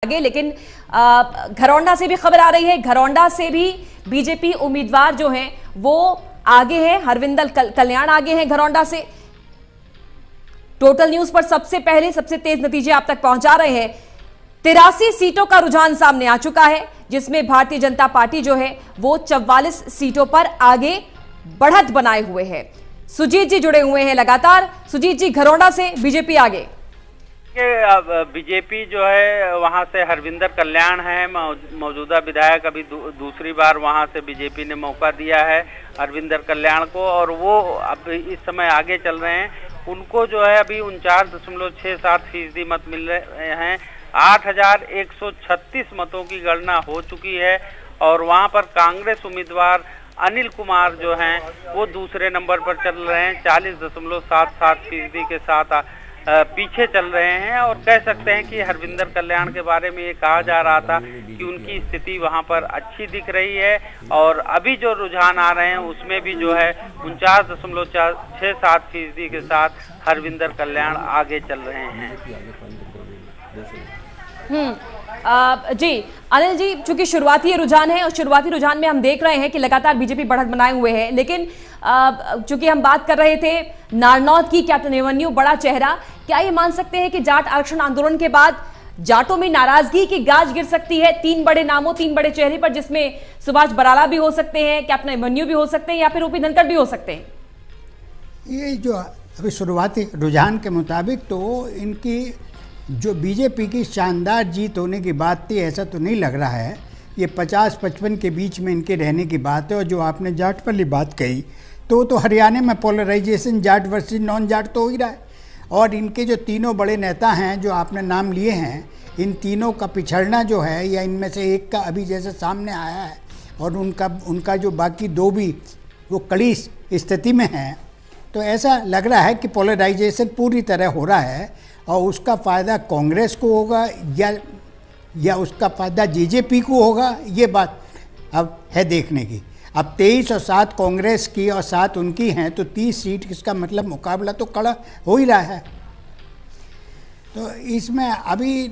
आगे। लेकिन घरौंडा से भी खबर आ रही है, घरौंडा से भी बीजेपी उम्मीदवार जो हैं वो आगे हैं, हरविंदर कल्याण आगे हैं घरौंडा से। टोटल न्यूज पर सबसे पहले सबसे तेज नतीजे आप तक पहुंचा रहे हैं। 83 सीटों का रुझान सामने आ चुका है, जिसमें भारतीय जनता पार्टी जो है वो 44 सीटों पर आगे बढ़त बनाए हुए है। सुजीत जी जुड़े हुए हैं लगातार। सुजीत जी, घरौंडा से बीजेपी आगे। बीजेपी जो है वहां से हरविंदर कल्याण है, मौजूदा विधायक, अभी दूसरी बार वहां से बीजेपी ने मौका दिया है हरविंदर कल्याण को, और वो अब इस समय आगे चल रहे हैं। उनको जो है अभी 49.67% मत मिल रहे हैं। 8,136 मतों की गणना हो चुकी है, और वहां पर कांग्रेस उम्मीदवार अनिल कुमार जो हैं वो दूसरे नंबर पर चल रहे हैं, 40.77% के साथ पीछे चल रहे हैं। और कह सकते हैं कि हरविंदर कल्याण के बारे में ये कहा जा रहा था कि उनकी स्थिति वहां पर अच्छी दिख रही है, और अभी जो रुझान आ रहे हैं उसमें भी जो है 49.67% के साथ हरविंदर कल्याण आगे चल रहे हैं। जी अनिल जी, चूंकि शुरुआती रुझान है और शुरुआती रुझान में हम देख रहे हैं कि लगातार बीजेपी बढ़त बनाए हुए है, लेकिन चूंकि हम बात कर रहे थे नारनौल की, कैप्टन अभिमन्यु बड़ा चेहरा, क्या ये मान सकते हैं कि जाट आरक्षण आंदोलन के बाद जाटों में नाराजगी की गाज गिर सकती है? 3 बड़े नामों, 3 बड़े चेहरे पर, जिसमें सुभाष बराला भी हो सकते हैं, कैप्टन अभिमन्यु भी हो सकते हैं, या फिर ओपी धनखड़ भी हो सकते हैं। ये जो अभी शुरुआती रुझान के मुताबिक तो इनकी जो बीजेपी की शानदार जीत होने की बात थी, ऐसा तो नहीं लग रहा है। ये 50-55 के बीच में इनके रहने की बात है। और जो आपने जाट वाली बात कही, तो हरियाणा में polarization Jat versus non Jat तो हो ही रहा है। और इनके जो तीनों बड़े नेता हैं जो आपने नाम लिए हैं, इन तीनों का पिछड़ना जो है, या इनमें से एक का अभी जैसे सामने आया है, और उनका जो बाकी 2 भी वो कड़ी स्थिति में हैं, तो ऐसा लग रहा है कि पोलराइजेशन पूरी तरह हो रहा है, और उसका फ़ायदा कांग्रेस को होगा या उसका फ़ायदा बीजेपी को होगा, ये बात अब है देखने की। अब 23 और 7 कांग्रेस की और 7 उनकी हैं, तो 30 सीट, इसका मतलब मुकाबला तो कड़ा हो ही रहा है। तो इसमें अभी,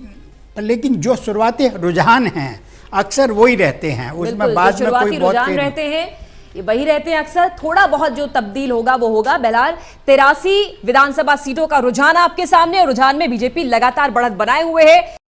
लेकिन जो शुरुआती रुझान हैं अक्सर वही रहते हैं, उसमें बाद में कोई बहुत रुझान रहते हैं, ये वही रहते हैं अक्सर। थोड़ा बहुत जो तब्दील होगा वो होगा। बहरहाल 83 विधानसभा सीटों का रुझान आपके सामने, और रुझान में बीजेपी लगातार बढ़त बनाए हुए है।